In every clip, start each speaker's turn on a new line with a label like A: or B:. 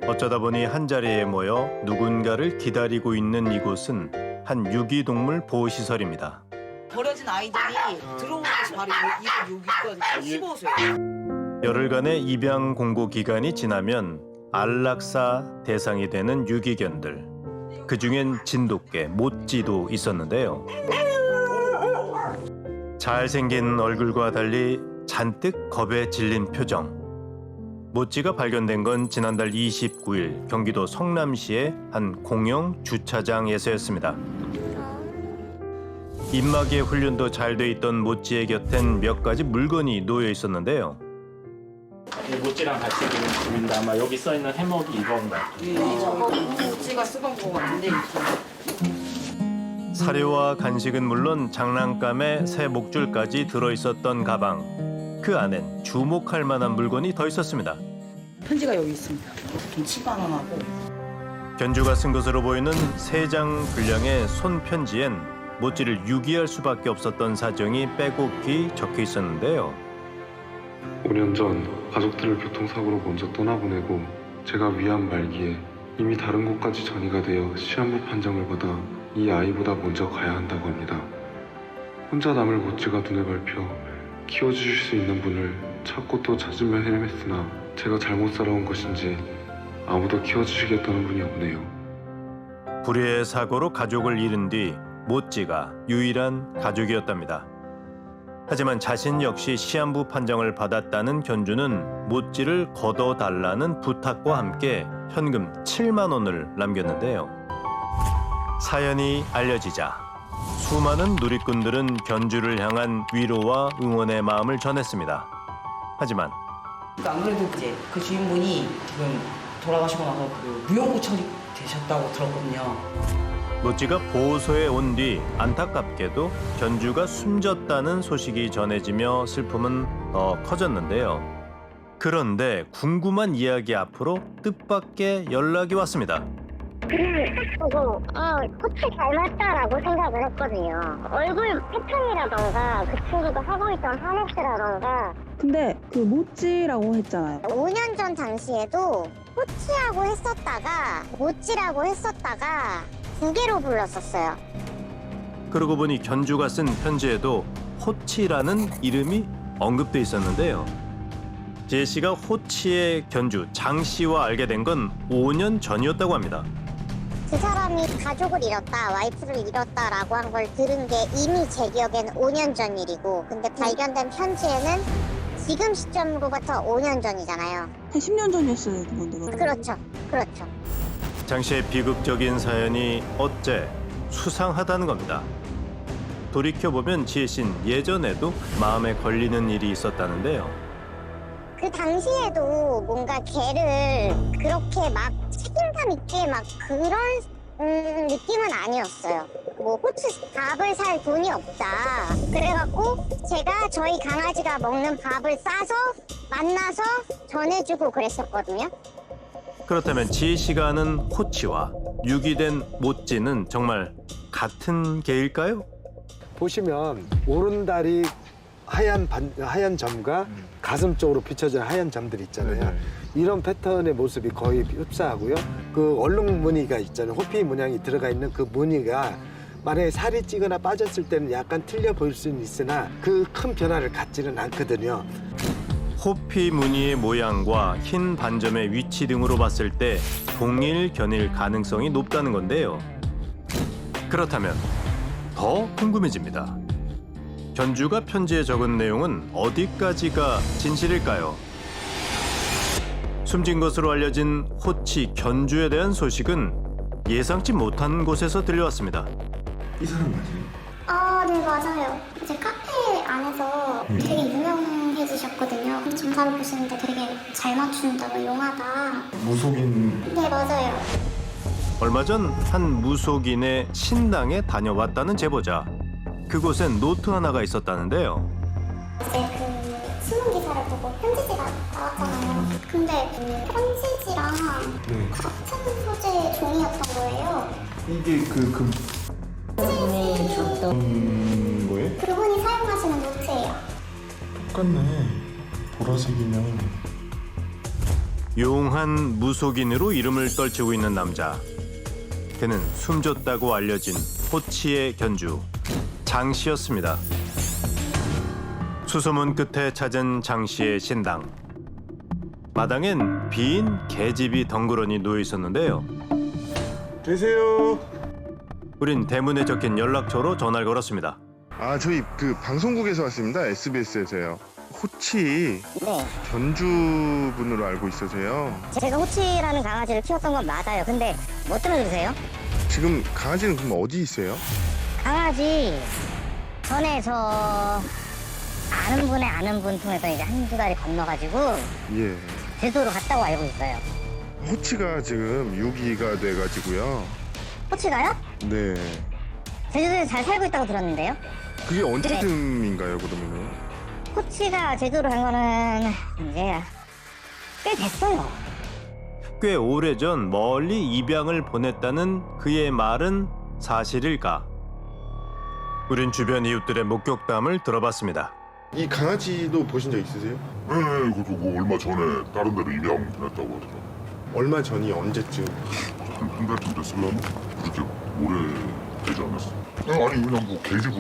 A: 어쩌다 보니 한자리에 모여 누군가를 기다리고 있는 이곳은 한 유기동물 보호시설입니다.
B: 버려진 아이들이 들어오는 곳이 바로 여기거든요. 15세.
A: 열흘간의 입양 공고 기간이 지나면 안락사 대상이 되는 유기견들. 그중엔 진돗개, 모찌도 있었는데요. 잘생긴 얼굴과 달리 잔뜩 겁에 질린 표정. 모찌가 발견된 건 지난달 29일 경기도 성남시의 한 공영 주차장에서였습니다. 입마개 훈련도 잘 돼 있던 모찌의 곁엔 몇 가지 물건이 놓여 있었는데요.
C: 모찌랑 같이 기른 집인데 아마 여기 써 있는 해먹이 이건가?
B: 저거 모찌가 쓰던 거 같은데.
A: 사료와 간식은 물론 장난감에 새 목줄까지 들어있었던 가방. 그 안엔 주목할 만한 물건이 더 있었습니다.
B: 편지가 여기 있습니다. 김치바나나고.
A: 견주가 쓴 것으로 보이는 3장 분량의 손편지엔 모찌를 유기할 수밖에 없었던 사정이 빼곡히 적혀 있었는데요.
D: 5년 전 가족들을 교통사고로 먼저 떠나보내고 제가 위암 말기에 이미 다른 곳까지 전이가 되어 시한부 판정을 받아 이 아이보다 먼저 가야 한다고 합니다. 혼자 남을 모찌가 눈에 밟혀 키워주실 수 있는 분을 찾고 또 찾으며 헤맸으나 제가 잘못 살아온 것인지 아무도 키워주시겠다는 분이 없네요.
A: 불의의 사고로 가족을 잃은 뒤 모찌가 유일한 가족이었답니다. 하지만 자신 역시 시한부 판정을 받았다는 견주는 모찌를 걷어달라는 부탁과 함께 현금 7만 원을 남겼는데요. 사연이 알려지자 수많은 누리꾼들은 견주를 향한 위로와 응원의 마음을 전했습니다. 하지만
B: 안 그래도 이제 그 주인분이 지금 돌아가시고 나서 그 무용고 처리되셨다고 들었거든요.
A: 모찌가 보호소에 온 뒤 안타깝게도 견주가 숨졌다는 소식이 전해지며 슬픔은 더 커졌는데요. 그런데 궁금한 이야기 앞으로 뜻밖의 연락이 왔습니다.
E: 그냥 딱 보고 코치 닮았다라고 생각을 했거든요. 얼굴 패턴이라던가 그 친구가 하고 있던 하네스라던가.
F: 근데 그 모찌라고 했잖아요.
E: 5년 전 당시에도 코치하고 했었다가 모찌라고 했었다가 두 개로 불렀었어요.
A: 그러고 보니 견주가 쓴 편지에도 호치라는 이름이 언급돼 있었는데요. 지혜 씨가 호치의 견주 장 씨와 알게 된 건 5년 전이었다고 합니다.
E: 그 사람이 가족을 잃었다, 와이프를 잃었다라고 한 걸 들은 게 이미 제 기억엔 5년 전 일이고, 근데 발견된 편지에는 지금 시점으로부터 5년 전이잖아요.
F: 한 10년 전이었어요, 그건데.
E: 그렇죠. 그렇죠.
A: 장 씨의 비극적인 사연이 어째 수상하다는 겁니다. 돌이켜보면 지혜 씨는 예전에도 마음에 걸리는 일이 있었다는데요.
E: 그 당시에도 뭔가 걔를 그렇게 막 책임감 있게 막 그런 느낌은 아니었어요. 뭐 호치 밥을 살 돈이 없다. 그래갖고 제가 저희 강아지가 먹는 밥을 싸서 만나서 전해주고 그랬었거든요.
A: 그렇다면 지혜 씨가 아는 호치와 유기된 모찌는 정말 같은 개일까요?
G: 보시면 오른다리 하얀 점과 가슴 쪽으로 비춰진 하얀 점들이 있잖아요. 이런 패턴의 모습이 거의 흡사하고요. 그 얼룩 무늬가 있잖아요. 호피 문양이 들어가 있는 그 무늬가 만약에 살이 찌거나 빠졌을 때는 약간 틀려 보일 수는 있으나 그 큰 변화를 갖지는 않거든요.
A: 호피 무늬의 모양과 흰 반점의 위치 등으로 봤을 때 동일 견일 가능성이 높다는 건데요. 그렇다면 더 궁금해집니다. 견주가 편지에 적은 내용은 어디까지가 진실일까요? 숨진 것으로 알려진 호치 견주에 대한 소식은 예상치 못한 곳에서 들려왔습니다.
H: 이 사람 맞아요?
E: 네, 맞아요. 이제 카페 안에서 되게 유명해지셨거든요. 점사를 보시는데 되게 잘 맞춘다, 용하다.
H: 무속인.
E: 네, 맞아요.
A: 얼마 전 한 무속인의 신당에 다녀왔다는 제보자. 그곳엔 노트 하나가 있었다는데요.
E: 이제 그 신문 기사를 보고 편지지가 나왔잖아요. 근데 그 편지지랑 같은 소재 종이였던 거예요.
H: 이게
B: 그분이 줬던
H: 뭐예요?
E: 그분이 사용하시는 노트예요.
H: 똑같네. 보라색이면.
A: 용한 무속인으로 이름을 떨치고 있는 남자. 그는 숨졌다고 알려진 호치의 견주 장 씨였습니다. 수소문 끝에 찾은 장 씨의 신당. 마당엔 빈 계집이 덩그러니 놓여 있었는데요.
H: 계세요.
A: 우린 대문에 적힌 연락처로 전화를 걸었습니다.
H: 아, 저희 그 방송국에서 왔습니다. SBS에서요. 호치
E: 네.
H: 견주분으로 알고 있어서요.
E: 제가 호치라는 강아지를 키웠던 건 맞아요. 근데 뭐 때문에 그러세요?
H: 지금 강아지는 그럼 어디 있어요?
E: 강아지 전에 저 아는 분 통해서 이제 한두 달이 건너가지고
H: 예.
E: 제주도로 갔다고 알고 있어요.
H: 호치가 지금 유기가 돼가지고요.
E: 호치가요?
H: 네.
E: 제주도에서 잘 살고 있다고 들었는데요.
H: 그게 언제쯤인가요, 그러면은?
E: 호치가 제주도로 간 거는 이제 꽤 됐어요.
A: 꽤 오래전 멀리 입양을 보냈다는 그의 말은 사실일까? 우린 주변 이웃들의 목격담을 들어봤습니다.
H: 이 강아지도 보신 적 있으세요?
I: 네, 그거 얼마 전에 다른 데로 입양 보냈다고 하더라고요.
H: 얼마 전이 언제쯤?
I: 한 달쯤 됐을라나? 그렇게 오래 되지 않았어. 아니 그냥 뭐 계집을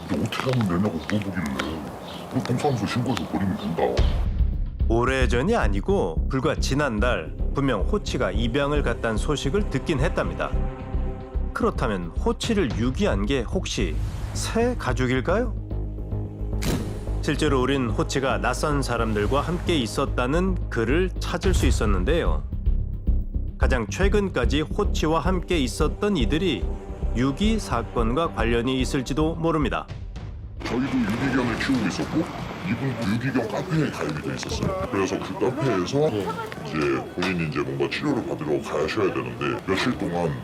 I: 이제 어떻게 하면 되냐고 물어보길래 그 동사무소 신고해서 버리면 된다.
A: 오래전이 아니고 불과 지난달 분명 호치가 입양을 갔다는 소식을 듣긴 했답니다. 그렇다면 호치를 유기한 게 혹시 새 가족일까요? 실제로 우린 호치가 낯선 사람들과 함께 있었다는 글을 찾을 수 있었는데요. 가장 최근까지 호치와 함께 있었던 이들이 유기 사건과 관련이 있을지도 모릅니다.
I: 저희도 유기견을 키우고 있었고 이분도 유기견 카페에 가입이 돼 있었어요. 그래서 그 카페에서 이제 본인이 이제 뭔가 치료를 받으러 가셔야 되는데 며칠 동안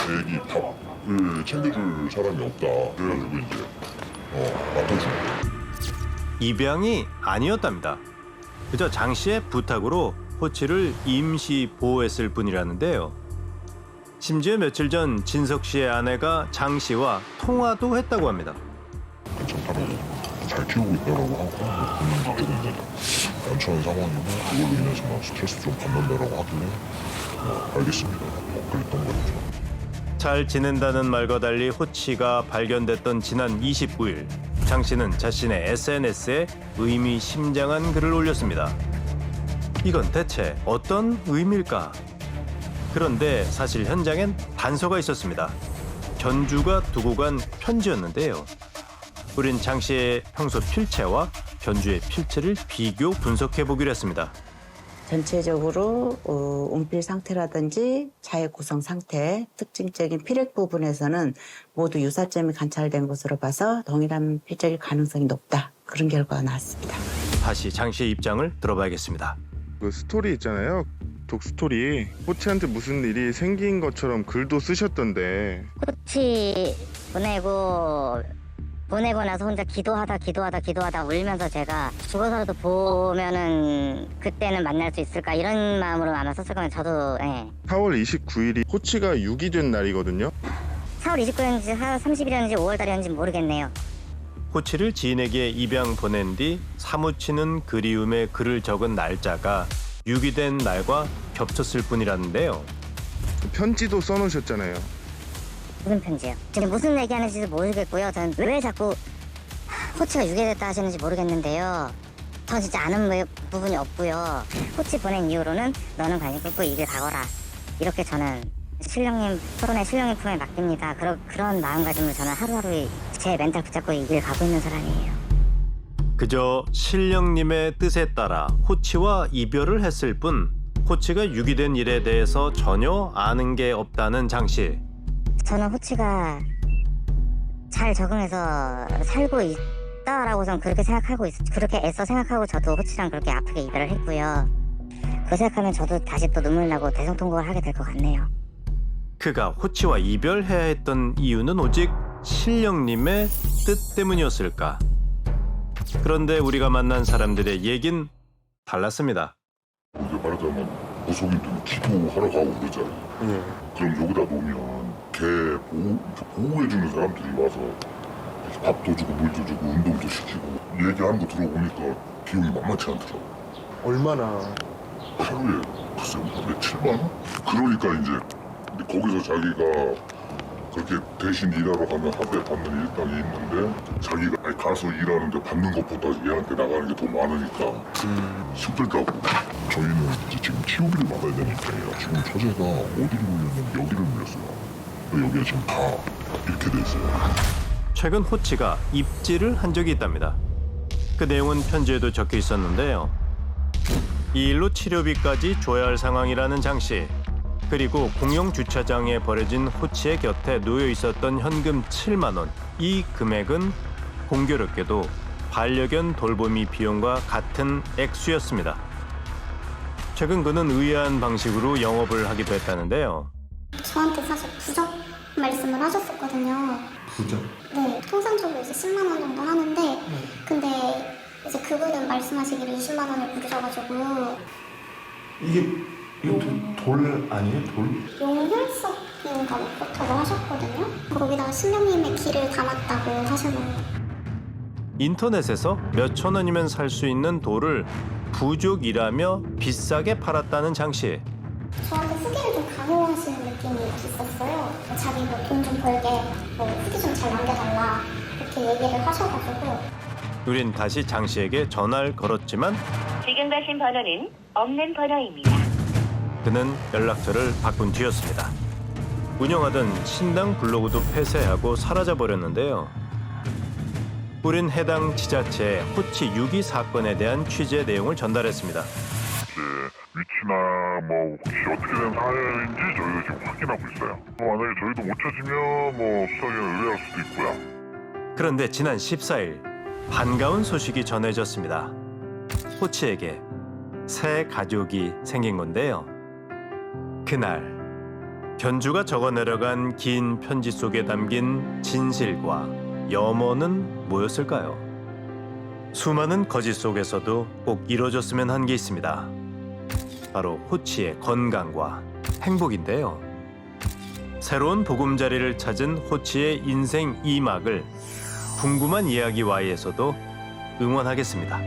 I: 애기 밥을 챙겨줄 사람이 없다. 그래가지고 이제 맡아준 거예요.
A: 입양이 아니었답니다. 그저 장 씨의 부탁으로 호치를 임시 보호했을 뿐이라는데요. 심지어 며칠 전 진석 씨의 아내가 장 씨와 통화도 했다고 합니다.
I: 괜찮다고 잘 키우고 있다라고 하고 본인도 조금 이제 연처한 상황이고 그걸로 인해서 막 스트레스 좀 받는다라고 하길래 알겠습니다. 그랬던 거죠.
A: 잘 지낸다는 말과 달리 호치가 발견됐던 지난 29일 장 씨는 자신의 SNS에 의미심장한 글을 올렸습니다. 이건 대체 어떤 의미일까? 그런데 사실 현장엔 단서가 있었습니다. 견주가 두고 간 편지였는데요. 우린 장 씨의 평소 필체와 견주의 필체를 비교 분석해보기로 했습니다.
J: 전체적으로 운필 상태라든지 자해 구성 상태, 특징적인 피렉 부분에서는 모두 유사점이 관찰된 것으로 봐서 동일한 필적일 가능성이 높다. 그런 결과가 나왔습니다.
A: 다시 장 씨의 입장을 들어봐야겠습니다.
H: 그 스토리 있잖아요. 독 스토리. 호치한테 무슨 일이 생긴 것처럼 글도 쓰셨던데.
E: 호치 보내고 나서 혼자 기도하다 울면서 제가 죽어서라도 보면은 그때는 만날 수 있을까 이런 마음으로 아마 썼을 거면 저도
H: 4월 29일이 호치가 유기된 날이거든요.
E: 4월 29일인지 4월 30일이었는지 5월 달이었는지 모르겠네요.
A: 호치를 지인에게 입양 보낸 뒤 사무치는 그리움에 글을 적은 날짜가 유기된 날과 겹쳤을 뿐이라는데요.
H: 편지도 써놓으셨잖아요.
E: 무슨 편지요? 지금 무슨 얘기하는지도 모르겠고요. 전 왜 자꾸 호치가 유괴됐다 하시는지 모르겠는데요. 저 진짜 아는 부분이 없고요. 호치 보낸 이후로는 너는 관심 끊고 이 길 가거라. 이렇게 저는 토론의 신령님 품에 맡깁니다. 그런 마음가짐으로 저는 하루하루 제 멘탈 붙잡고 이 길 가고 있는 사람이에요.
A: 그저 신령님의 뜻에 따라 호치와 이별을 했을 뿐 호치가 유기된 일에 대해서 전혀 아는 게 없다는 장 씨.
E: 저는 호치가 잘 적응해서 살고 있다라고선 그렇게 애써 생각하고 저도 호치랑 그렇게 아프게 이별을 했고요. 그거 생각하면 저도 다시 또 눈물 나고 대성통곡을 하게 될 것 같네요.
A: 그가 호치와 이별해야 했던 이유는 오직 신령님의 뜻 때문이었을까? 그런데 우리가 만난 사람들의 얘긴 달랐습니다.
I: 이제 말하자면 무속인들은 기도하러 가고 그러잖아요. 그럼 여기다 놓으면 개 보호해주는 사람들이 와서 밥도 주고 물도 주고 운동도 시키고 얘기하는 거 들어보니까 비용이 만만치 않더라고.
H: 얼마나?
I: 하루에 글쎄 몇 7만 원? 그러니까 이제 거기서 자기가 그렇게 대신 일하러 가면 하루에 받는 일당이 있는데 자기가 아니, 가서 일하는데 받는 것보다 얘한테 나가는 게 더 많으니까 힘들다고. 저희는 이제 지금 TOB를 막아야 되는 입장이라 지금 처제가 어디를 물렸냐면 여기를 물렸어요. 여기가 지금 다 이렇게 돼 있어요.
A: 최근 호치가 입질을 한 적이 있답니다. 그 내용은 편지에도 적혀 있었는데요. 이 일로 치료비까지 줘야 할 상황이라는 장 씨. 그리고 공영 주차장에 버려진 호치의 곁에 놓여 있었던 현금 7만 원. 이 금액은 공교롭게도 반려견 돌보미 비용과 같은 액수였습니다. 최근 그는 의아한 방식으로 영업을 하기도 했다는데요.
K: 저한테 사실 부적 말씀을 하셨었거든요.
G: 부적?
K: 네, 통상적으로 이제 10만 원 정도 하는데 근데 이제 그분은 말씀하시기를 20만 원을 부르셔가지고
G: 이거 돌 아니에요? 돌?
K: 용혈석인가 뭐 그렇다고 하셨거든요. 거기다가 신령님의 기를 담았다고 하셨는데
A: 인터넷에서 몇천 원이면 살 수 있는 돌을 부족이라며 비싸게 팔았다는 장 씨.
K: 저한테 후기를 좀 강요하시는 느낌이 있었어요. 자기 뭐 돈 좀 벌게 뭐 후기 좀 잘 남겨달라 이렇게 얘기를 하셔가지고
A: 우린 다시 장 씨에게 전화를 걸었지만
L: 지금 가신 번호는 없는 번호입니다.
A: 그는 연락처를 바꾼 뒤였습니다. 운영하던 신당 블로그도 폐쇄하고 사라져버렸는데요. 우린 해당 지자체에 호치 유기 사건에 대한 취재 내용을 전달했습니다.
I: 위치나 뭐 혹시 어떻게 된 사연인지 저희가 지금 확인하고 있어요. 만약에 저희도 못 찾으면 뭐 수사에 의뢰할 수도 있고요.
A: 그런데 지난 14일 반가운 소식이 전해졌습니다. 호치에게 새 가족이 생긴 건데요. 그날 견주가 적어 내려간 긴 편지 속에 담긴 진실과 염원은 뭐였을까요? 수많은 거짓 속에서도 꼭 이뤄졌으면 한 게 있습니다. 바로 호치의 건강과 행복인데요. 새로운 보금자리를 찾은 호치의 인생 2막을 궁금한 이야기 Y에서도 응원하겠습니다.